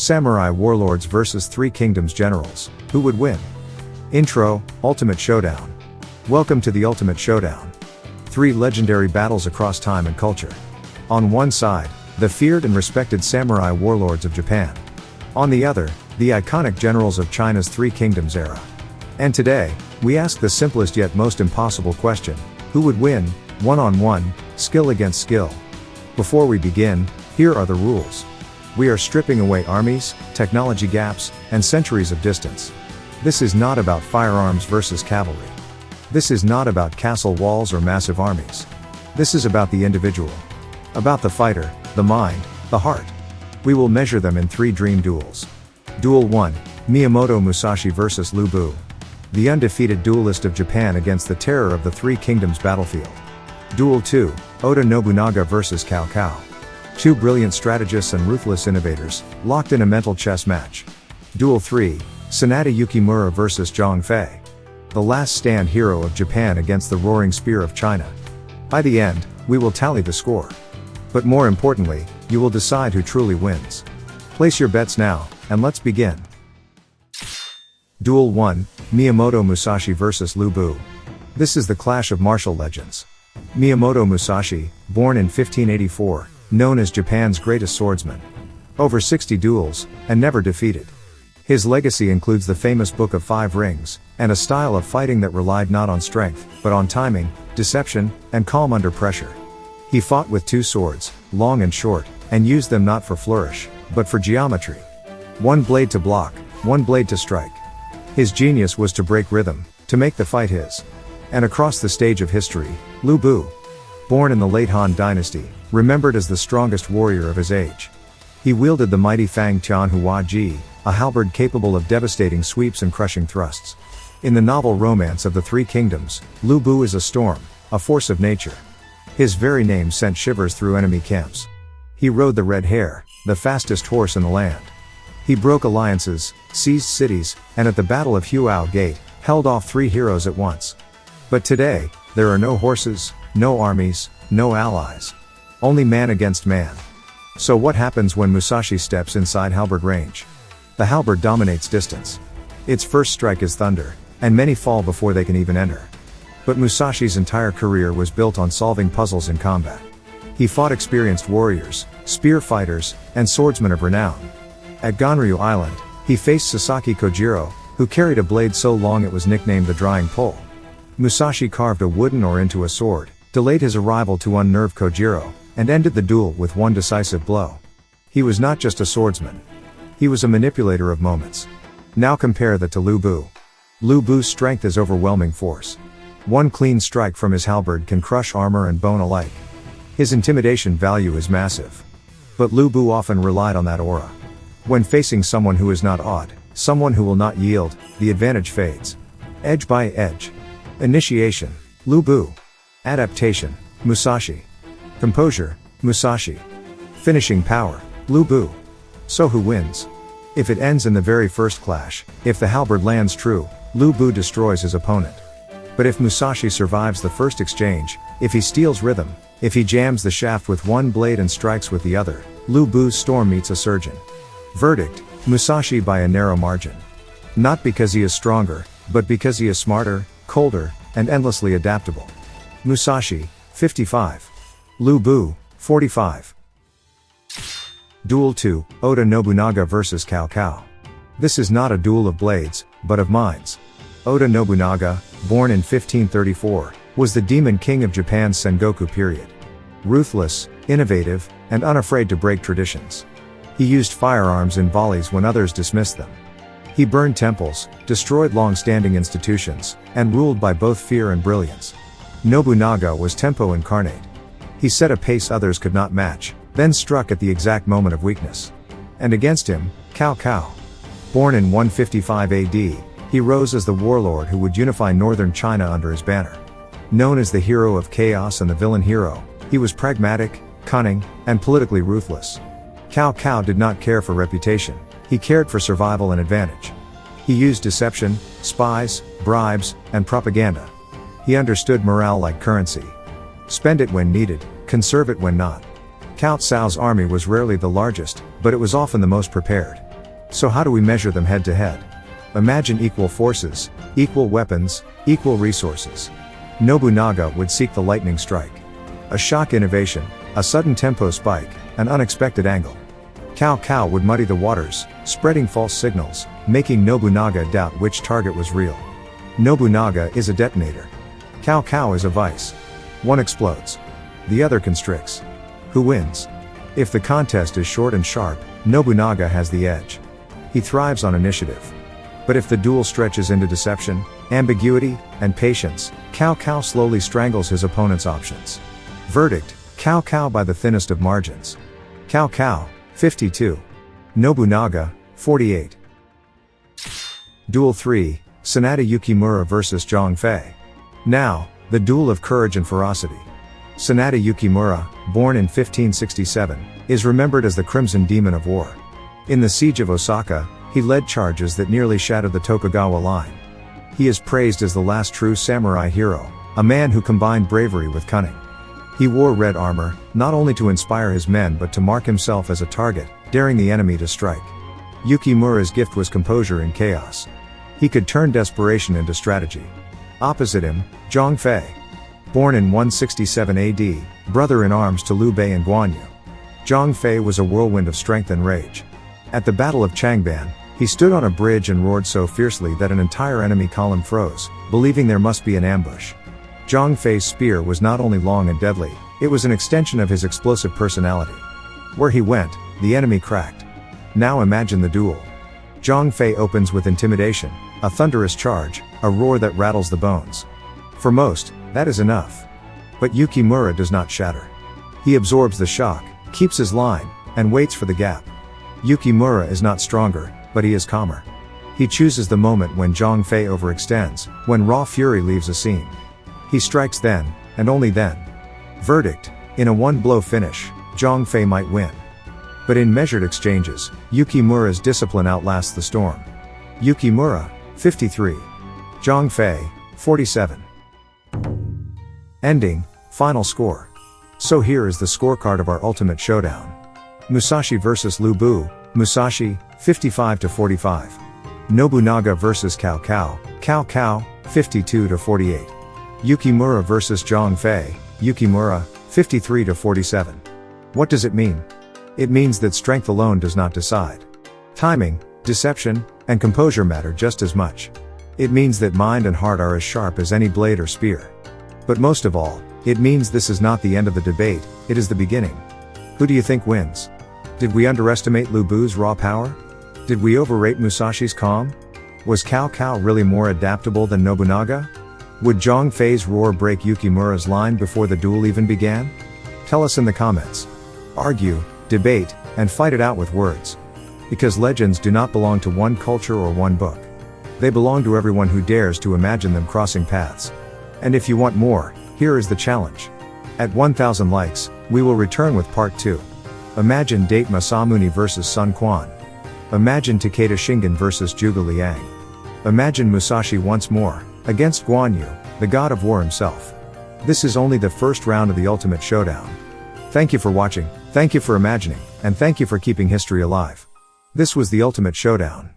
Samurai warlords vs. Three Kingdoms generals. Who would win? Intro, Ultimate Showdown. Welcome to the Ultimate Showdown. Three legendary battles across time and culture. On one side, the feared and respected samurai warlords of Japan. On the other, the iconic generals of China's Three Kingdoms era. And today, we ask the simplest yet most impossible question: who would win, one-on-one, skill against skill? Before we begin, here are the rules. We are stripping away armies, technology gaps, and centuries of distance. This is not about firearms versus cavalry. This is not about castle walls or massive armies. This is about the individual. About the fighter, the mind, the heart. We will measure them in three dream duels. Duel 1, Miyamoto Musashi vs. Lu Bu. The undefeated duelist of Japan against the terror of the Three Kingdoms battlefield. Duel 2, Oda Nobunaga vs. Cao Cao. Two brilliant strategists and ruthless innovators, locked in a mental chess match. Duel 3, Sanada Yukimura vs. Zhang Fei. The last stand hero of Japan against the roaring spear of China. By the end, we will tally the score. But more importantly, you will decide who truly wins. Place your bets now, and let's begin. Duel 1, Miyamoto Musashi vs. Lu Bu. This is the clash of martial legends. Miyamoto Musashi, born in 1584, known as Japan's greatest swordsman. Over 60 duels, and never defeated. His legacy includes the famous Book of Five Rings, and a style of fighting that relied not on strength, but on timing, deception, and calm under pressure. He fought with two swords, long and short, and used them not for flourish, but for geometry. One blade to block, one blade to strike. His genius was to break rhythm, to make the fight his. And across the stage of history, Lu Bu. Born in the late Han Dynasty, remembered as the strongest warrior of his age. He wielded the mighty Fang Tianhua Ji, a halberd capable of devastating sweeps and crushing thrusts. In the novel romance of the Three Kingdoms, Lu Bu is a storm, a force of nature. His very name sent shivers through enemy camps. He rode the red hare, the fastest horse in the land. He broke alliances, seized cities, and at the Battle of Huao Gate, held off three heroes at once. But today, there are no horses, no armies, no allies. Only man against man. So what happens when Musashi steps inside halberd range? The halberd dominates distance. Its first strike is thunder, and many fall before they can even enter. But Musashi's entire career was built on solving puzzles in combat. He fought experienced warriors, spear fighters, and swordsmen of renown. At Ganryu Island, he faced Sasaki Kojiro, who carried a blade so long it was nicknamed the drying pole. Musashi carved a wooden oar into a sword, delayed his arrival to unnerve Kojiro, and ended the duel with one decisive blow. He was not just a swordsman. He was a manipulator of moments. Now compare that to Lu Bu. Lu Bu's strength is overwhelming force. One clean strike from his halberd can crush armor and bone alike. His intimidation value is massive. But Lu Bu often relied on that aura. When facing someone who is not awed, someone who will not yield, the advantage fades. Edge by edge. Initiation, Lu Bu. Adaptation, Musashi. Composure, Musashi. Finishing power, Lu Bu. So who wins? If it ends in the very first clash, if the halberd lands true, Lu Bu destroys his opponent. But if Musashi survives the first exchange, if he steals rhythm, if he jams the shaft with one blade and strikes with the other, Lu Bu's storm meets a surgeon. Verdict, Musashi by a narrow margin. Not because he is stronger, but because he is smarter, colder, and endlessly adaptable. Musashi, 55. Lu Bu, 45. Duel 2, Oda Nobunaga vs. Cao Cao. This is not a duel of blades, but of minds. Oda Nobunaga, born in 1534, was the demon king of Japan's Sengoku period. Ruthless, innovative, and unafraid to break traditions. He used firearms in volleys when others dismissed them. He burned temples, destroyed long-standing institutions, and ruled by both fear and brilliance. Nobunaga was tempo incarnate. He set a pace others could not match, then struck at the exact moment of weakness. And against him, Cao Cao. Born in 155 AD, he rose as the warlord who would unify northern China under his banner. Known as the hero of chaos and the villain hero, he was pragmatic, cunning, and politically ruthless. Cao Cao did not care for reputation, he cared for survival and advantage. He used deception, spies, bribes, and propaganda. He understood morale like currency. Spend it when needed, conserve it when not. Cao Cao's army was rarely the largest, but it was often the most prepared. So how do we measure them head to head? Imagine equal forces, equal weapons, equal resources. Nobunaga would seek the lightning strike. A shock innovation, a sudden tempo spike, an unexpected angle. Cao Cao would muddy the waters, spreading false signals, making Nobunaga doubt which target was real. Nobunaga is a detonator. Cao Cao is a vice. One explodes. The other constricts. Who wins? If the contest is short and sharp, Nobunaga has the edge. He thrives on initiative. But if the duel stretches into deception, ambiguity, and patience, Cao Cao slowly strangles his opponent's options. Verdict: Cao Cao by the thinnest of margins. Cao Cao, 52. Nobunaga, 48. Duel 3, Sanada Yukimura vs Zhang Fei. Now, the duel of courage and ferocity. Sanada Yukimura, born in 1567, is remembered as the Crimson Demon of War. In the siege of Osaka, he led charges that nearly shattered the Tokugawa line. He is praised as the last true samurai hero, a man who combined bravery with cunning. He wore red armor, not only to inspire his men but to mark himself as a target, daring the enemy to strike. Yukimura's gift was composure in chaos. He could turn desperation into strategy. Opposite him, Zhang Fei. Born in 167 AD, brother-in-arms to Liu Bei and Guan Yu. Zhang Fei was a whirlwind of strength and rage. At the Battle of Changban, he stood on a bridge and roared so fiercely that an entire enemy column froze, believing there must be an ambush. Zhang Fei's spear was not only long and deadly, it was an extension of his explosive personality. Where he went, the enemy cracked. Now imagine the duel. Zhang Fei opens with intimidation, a thunderous charge, a roar that rattles the bones. For most, that is enough. But Yukimura does not shatter. He absorbs the shock, keeps his line, and waits for the gap. Yukimura is not stronger, but he is calmer. He chooses the moment when Zhang Fei overextends, when raw fury leaves a seam. He strikes then, and only then. Verdict: in a one-blow finish, Zhang Fei might win. But in measured exchanges, Yukimura's discipline outlasts the storm. Yukimura, 53. Zhang Fei, 47. Ending, final score. So here is the scorecard of our ultimate showdown. Musashi vs Lu Bu, Musashi, 55-45. Nobunaga vs Cao Cao, Cao Cao, 52-48. Yukimura vs Zhang Fei, Yukimura, 53-47. What does it mean? It means that strength alone does not decide. Timing, deception, and composure matter just as much. It means that mind and heart are as sharp as any blade or spear. But most of all, it means this is not the end of the debate, it is the beginning. Who do you think wins? Did we underestimate Lu Bu's raw power? Did we overrate Musashi's calm? Was Cao Cao really more adaptable than Nobunaga? Would Zhang Fei's roar break Yukimura's line before the duel even began? Tell us in the comments. Argue, debate, and fight it out with words. Because legends do not belong to one culture or one book. They belong to everyone who dares to imagine them crossing paths. And if you want more, here is the challenge. At 1,000 likes, we will return with part 2. Imagine Date Masamune vs Sun Quan. Imagine Takeda Shingen vs Zhuge Liang. Imagine Musashi once more, against Guan Yu, the god of war himself. This is only the first round of the ultimate showdown. Thank you for watching, thank you for imagining, and thank you for keeping history alive. This was the ultimate showdown.